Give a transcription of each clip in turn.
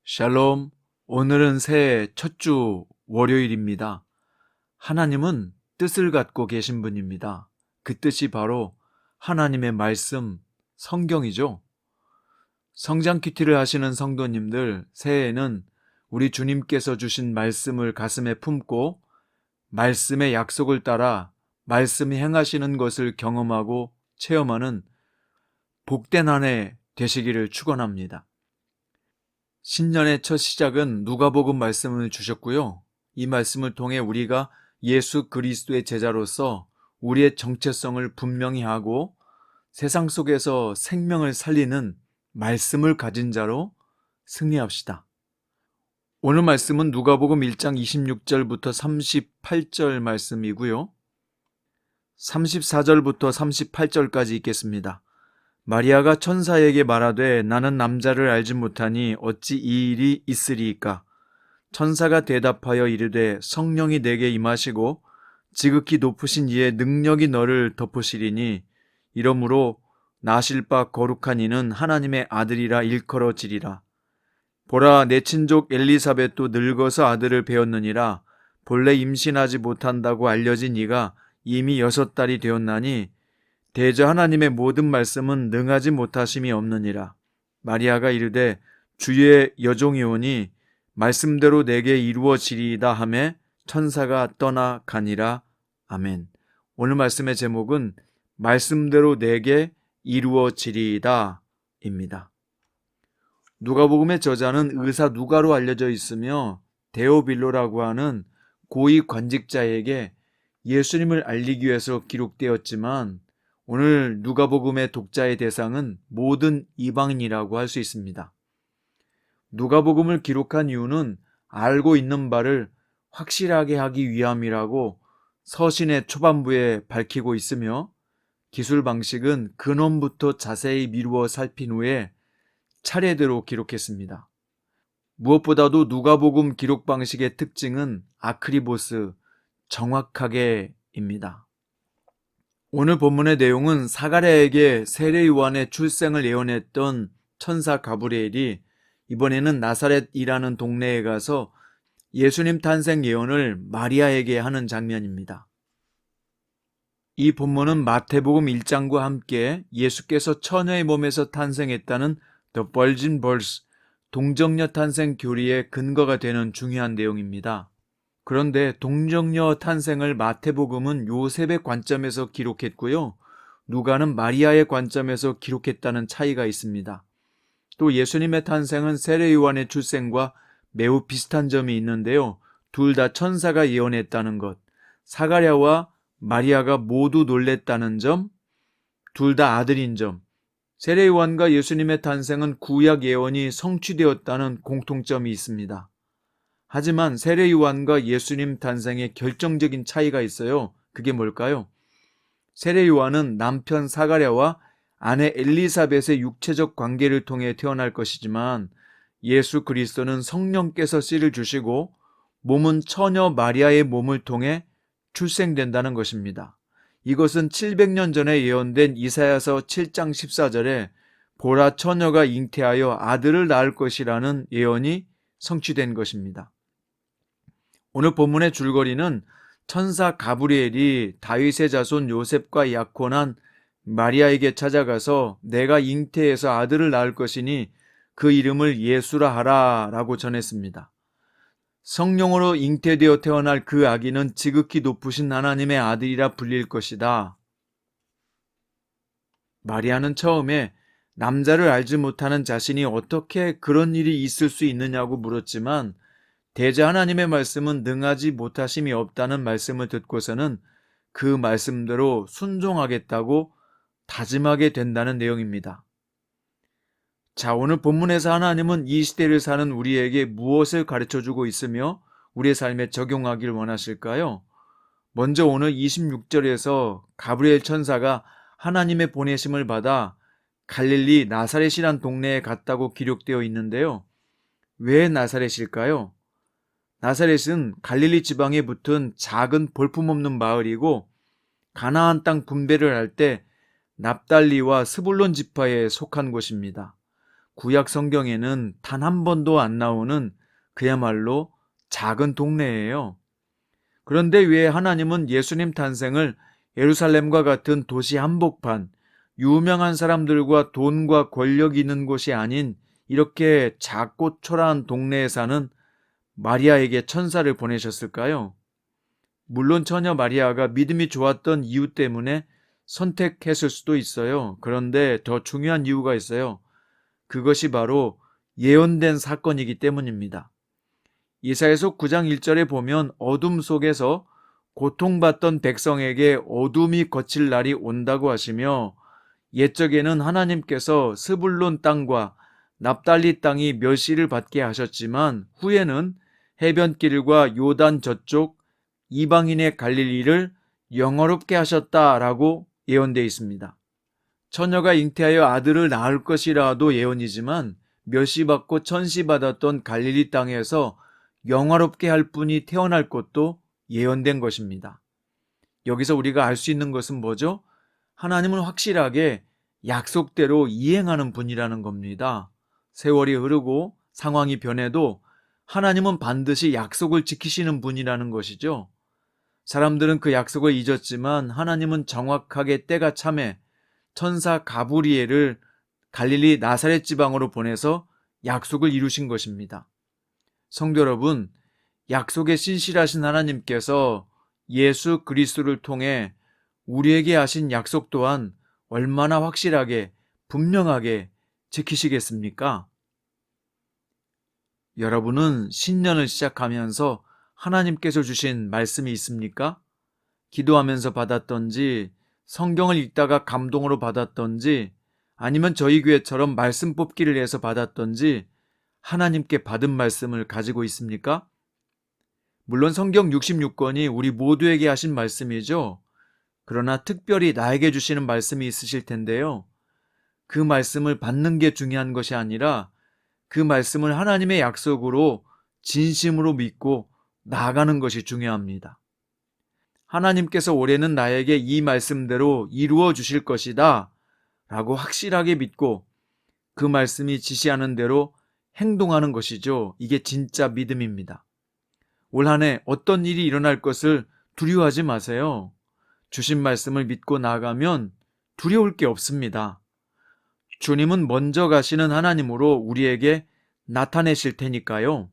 샬롬, 오늘은 새해 첫 주 월요일입니다. 하나님은 뜻을 갖고 계신 분입니다. 그 뜻이 바로 하나님의 말씀, 성경이죠. 성장 큐티를 하시는 성도님들, 새해에는 우리 주님께서 주신 말씀을 가슴에 품고 말씀의 약속을 따라 말씀이 행하시는 것을 경험하고 체험하는 복된 한 해 되시기를 축원합니다. 신년의 첫 시작은 누가복음 말씀을 주셨고요. 이 말씀을 통해 우리가 예수 그리스도의 제자로서 우리의 정체성을 분명히 하고 세상 속에서 생명을 살리는 말씀을 가진 자로 승리합시다. 오늘 말씀은 누가복음 1장 26절부터 38절 말씀이고요. 34절부터 38절까지 읽겠습니다. 마리아가 천사에게 말하되 나는 남자를 알지 못하니 어찌 이 일이 있으리이까? 천사가 대답하여 이르되 성령이 내게 임하시고 지극히 높으신 이의 능력이 너를 덮으시리니 이러므로 나실 바 거룩한 이는 하나님의 아들이라 일컬어지리라. 보라 내 친족 엘리사벳도 늙어서 아들을 배었느니라. 본래 임신하지 못한다고 알려진 이가 이미 6달이 되었나니 대저 하나님의 모든 말씀은 능하지 못하심이 없느니라. 마리아가 이르되 주의 여종이오니 말씀대로 내게 이루어지리이다 하매 천사가 떠나가니라. 아멘. 오늘 말씀의 제목은 말씀대로 내게 이루어지리이다 입니다. 누가복음의 저자는 의사 누가로 알려져 있으며 데오빌로라고 하는 고위 관직자에게 예수님을 알리기 위해서 기록되었지만 오늘 누가복음의 독자의 대상은 모든 이방인이라고 할 수 있습니다. 누가복음을 기록한 이유는 알고 있는 바를 확실하게 하기 위함이라고 서신의 초반부에 밝히고 있으며 기술 방식은 근원부터 자세히 미루어 살핀 후에 차례대로 기록했습니다. 무엇보다도 누가복음 기록 방식의 특징은 아크리보스, 정확하게입니다. 오늘 본문의 내용은 사가랴에게 세례 요한의 출생을 예언했던 천사 가브리엘이 이번에는 나사렛이라는 동네에 가서 예수님 탄생 예언을 마리아에게 하는 장면입니다. 이 본문은 마태복음 1장과 함께 예수께서 처녀의 몸에서 탄생했다는 The Virgin Birth, 동정녀 탄생 교리의 근거가 되는 중요한 내용입니다. 그런데 동정녀 탄생을 마태복음은 요셉의 관점에서 기록했고요. 누가는 마리아의 관점에서 기록했다는 차이가 있습니다. 또 예수님의 탄생은 세례 요한의 출생과 매우 비슷한 점이 있는데요. 둘 다 천사가 예언했다는 것, 사가랴와 마리아가 모두 놀랬다는 점, 둘 다 아들인 점, 세례 요한과 예수님의 탄생은 구약 예언이 성취되었다는 공통점이 있습니다. 하지만 세례 요한과 예수님 탄생에 결정적인 차이가 있어요. 그게 뭘까요? 세례 요한은 남편 사가랴와 아내 엘리사벳의 육체적 관계를 통해 태어날 것이지만 예수 그리스도는 성령께서 씨를 주시고 몸은 처녀 마리아의 몸을 통해 출생된다는 것입니다. 이것은 700년 전에 예언된 이사야서 7장 14절에 보라 처녀가 잉태하여 아들을 낳을 것이라는 예언이 성취된 것입니다. 오늘 본문의 줄거리는 천사 가브리엘이 다윗의 자손 요셉과 약혼한 마리아에게 찾아가서 내가 잉태해서 아들을 낳을 것이니 그 이름을 예수라 하라 라고 전했습니다. 성령으로 잉태되어 태어날 그 아기는 지극히 높으신 하나님의 아들이라 불릴 것이다. 마리아는 처음에 남자를 알지 못하는 자신이 어떻게 그런 일이 있을 수 있느냐고 물었지만 대저 하나님의 말씀은 능하지 못하심이 없다는 말씀을 듣고서는 그 말씀대로 순종하겠다고 다짐하게 된다는 내용입니다. 자, 오늘 본문에서 하나님은 이 시대를 사는 우리에게 무엇을 가르쳐주고 있으며 우리의 삶에 적용하길 원하실까요? 먼저 오늘 26절에서 가브리엘 천사가 하나님의 보내심을 받아 갈릴리 나사렛이란 동네에 갔다고 기록되어 있는데요. 왜 나사렛일까요? 나사렛은 갈릴리 지방에 붙은 작은 볼품없는 마을이고 가나안 땅 분배를 할 때 납달리와 스불론 지파에 속한 곳입니다. 구약 성경에는 단 한 번도 안 나오는 그야말로 작은 동네예요. 그런데 왜 하나님은 예수님 탄생을 예루살렘과 같은 도시 한복판, 유명한 사람들과 돈과 권력이 있는 곳이 아닌 이렇게 작고 초라한 동네에 사는 마리아에게 천사를 보내셨을까요? 물론 처녀 마리아가 믿음이 좋았던 이유 때문에 선택했을 수도 있어요. 그런데 더 중요한 이유가 있어요. 그것이 바로 예언된 사건이기 때문입니다. 이사야서 9장 1절에 보면 어둠 속에서 고통받던 백성에게 어둠이 거칠 날이 온다고 하시며 옛적에는 하나님께서 스불론 땅과 납달리 땅이 멸시를 받게 하셨지만 후에는 해변길과 요단 저쪽 이방인의 갈릴리를 영화롭게 하셨다라고 예언되어 있습니다. 처녀가 잉태하여 아들을 낳을 것이라도 예언이지만 멸시받고 천시받았던 갈릴리 땅에서 영화롭게 할 분이 태어날 것도 예언된 것입니다. 여기서 우리가 알 수 있는 것은 뭐죠? 하나님은 확실하게 약속대로 이행하는 분이라는 겁니다. 세월이 흐르고 상황이 변해도 하나님은 반드시 약속을 지키시는 분이라는 것이죠. 사람들은 그 약속을 잊었지만 하나님은 정확하게 때가 참에 천사 가브리엘을 갈릴리 나사렛 지방으로 보내서 약속을 이루신 것입니다. 성도 여러분, 약속에 신실하신 하나님께서 예수 그리스도를 통해 우리에게 하신 약속 또한 얼마나 확실하게 분명하게 지키시겠습니까? 여러분은 신년을 시작하면서 하나님께서 주신 말씀이 있습니까? 기도하면서 받았던지, 성경을 읽다가 감동으로 받았던지, 아니면 저희 교회처럼 말씀 뽑기를 해서 받았던지, 하나님께 받은 말씀을 가지고 있습니까? 물론 성경 66권이 우리 모두에게 하신 말씀이죠. 그러나 특별히 나에게 주시는 말씀이 있으실 텐데요. 그 말씀을 받는 게 중요한 것이 아니라 그 말씀을 하나님의 약속으로 진심으로 믿고 나아가는 것이 중요합니다. 하나님께서 올해는 나에게 이 말씀대로 이루어 주실 것이다 라고 확실하게 믿고 그 말씀이 지시하는 대로 행동하는 것이죠. 이게 진짜 믿음입니다. 올 한 해 어떤 일이 일어날 것을 두려워하지 마세요. 주신 말씀을 믿고 나아가면 두려울 게 없습니다. 주님은 먼저 가시는 하나님으로 우리에게 나타내실 테니까요.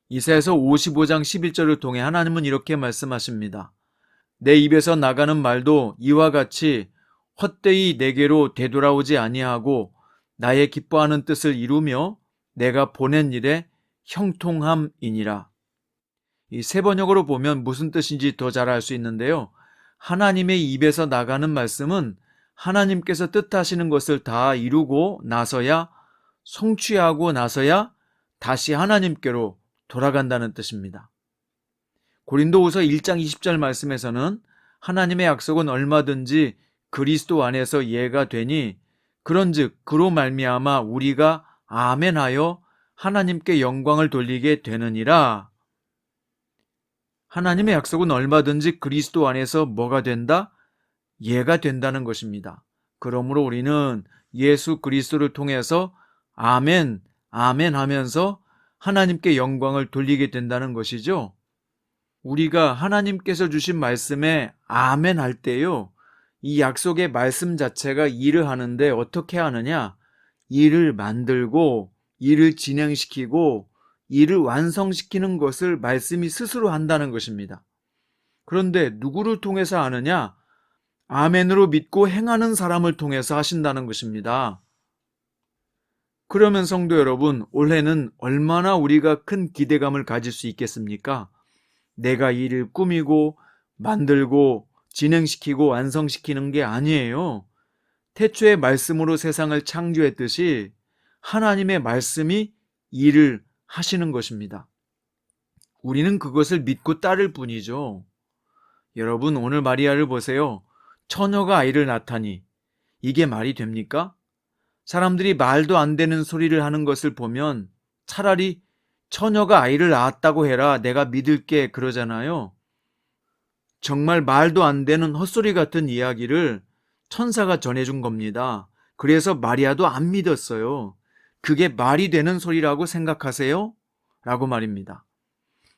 이사야서 55장 11절을 통해 하나님은 이렇게 말씀하십니다. 내 입에서 나가는 말도 이와 같이 헛되이 내게로 되돌아오지 아니하고 나의 기뻐하는 뜻을 이루며 내가 보낸 일에 형통함이니라. 이 세 번역으로 보면 무슨 뜻인지 더 잘 알 수 있는데요. 하나님의 입에서 나가는 말씀은 하나님께서 뜻하시는 것을 다 이루고 나서야, 성취하고 나서야 다시 하나님께로 돌아간다는 뜻입니다. 고린도후서 1장 20절 말씀에서는 하나님의 약속은 얼마든지 그리스도 안에서 예가 되니 그런즉 그로 말미암아 우리가 아멘하여 하나님께 영광을 돌리게 되느니라. 하나님의 약속은 얼마든지 그리스도 안에서 뭐가 된다? 예가 된다는 것입니다. 그러므로 우리는 예수 그리스도를 통해서 아멘, 아멘 하면서 하나님께 영광을 돌리게 된다는 것이죠. 우리가 하나님께서 주신 말씀에 아멘 할 때요, 이 약속의 말씀 자체가 일을 하는데 어떻게 하느냐? 일을 만들고, 일을 진행시키고, 일을 완성시키는 것을 말씀이 스스로 한다는 것입니다. 그런데 누구를 통해서 하느냐? 아멘으로 믿고 행하는 사람을 통해서 하신다는 것입니다. 그러면 성도 여러분, 올해는 얼마나 우리가 큰 기대감을 가질 수 있겠습니까? 내가 일을 꾸미고 만들고 진행시키고 완성시키는 게 아니에요. 태초의 말씀으로 세상을 창조했듯이 하나님의 말씀이 일을 하시는 것입니다. 우리는 그것을 믿고 따를 뿐이죠. 여러분, 오늘 마리아를 보세요. 처녀가 아이를 낳다니 이게 말이 됩니까? 사람들이 말도 안 되는 소리를 하는 것을 보면 차라리 처녀가 아이를 낳았다고 해라, 내가 믿을게, 그러잖아요. 정말 말도 안 되는 헛소리 같은 이야기를 천사가 전해준 겁니다. 그래서 마리아도 안 믿었어요. 그게 말이 되는 소리라고 생각하세요? 라고 말입니다.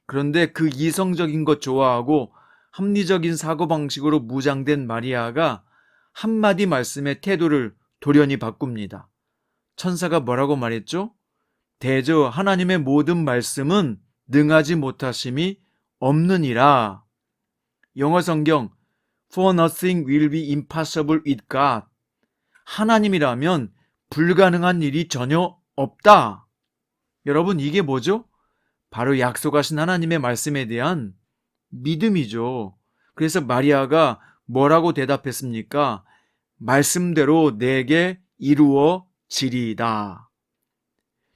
그런데 그 이성적인 것 좋아하고 합리적인 사고방식으로 무장된 마리아가 한마디 말씀에 태도를 돌연히 바꿉니다. 천사가 뭐라고 말했죠? 대저 하나님의 모든 말씀은 능하지 못하심이 없느니라. 영어 성경 For nothing will be impossible with God. 하나님이라면 불가능한 일이 전혀 없다. 여러분, 이게 뭐죠? 바로 약속하신 하나님의 말씀에 대한 믿음이죠. 그래서 마리아가 뭐라고 대답했습니까? 말씀대로 내게 이루어지리이다.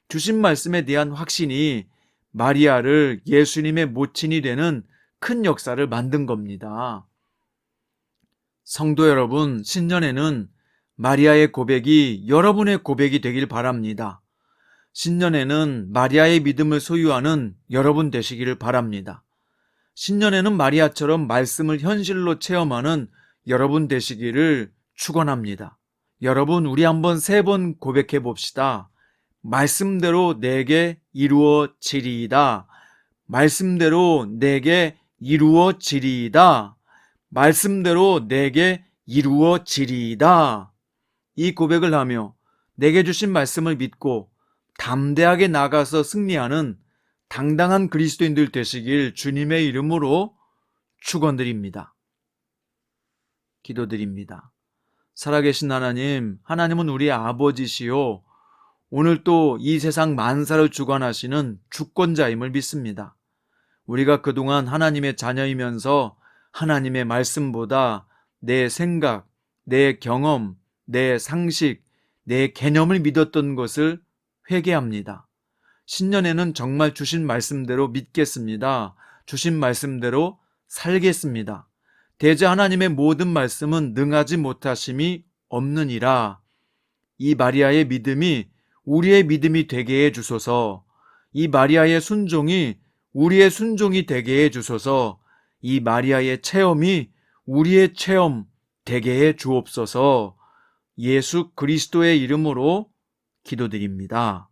주신 말씀에 대한 확신이 마리아를 예수님의 모친이 되는 큰 역사를 만든 겁니다. 성도 여러분, 신년에는 마리아의 고백이 여러분의 고백이 되길 바랍니다. 신년에는 마리아의 믿음을 소유하는 여러분 되시기를 바랍니다. 신년에는 마리아처럼 말씀을 현실로 체험하는 여러분 되시기를 축원합니다. 여러분, 우리 한번 3번 고백해 봅시다. 말씀대로 내게 이루어지리이다. 말씀대로 내게 이루어지리이다. 말씀대로 내게 이루어지리이다. 이 고백을 하며 내게 주신 말씀을 믿고 담대하게 나가서 승리하는 당당한 그리스도인들 되시길 주님의 이름으로 축원드립니다. 기도드립니다. 살아계신 하나님, 하나님은 우리의 아버지시요 오늘 또 이 세상 만사를 주관하시는 주권자임을 믿습니다. 우리가 그동안 하나님의 자녀이면서 하나님의 말씀보다 내 생각, 내 경험, 내 상식, 내 개념을 믿었던 것을 회개합니다. 신년에는 정말 주신 말씀대로 믿겠습니다. 주신 말씀대로 살겠습니다. 대저 하나님의 모든 말씀은 능하지 못하심이 없느니라. 이 마리아의 믿음이 우리의 믿음이 되게 해주소서. 이 마리아의 순종이 우리의 순종이 되게 해주소서. 이 마리아의 체험이 우리의 체험 되게 해 주옵소서. 예수 그리스도의 이름으로 기도드립니다.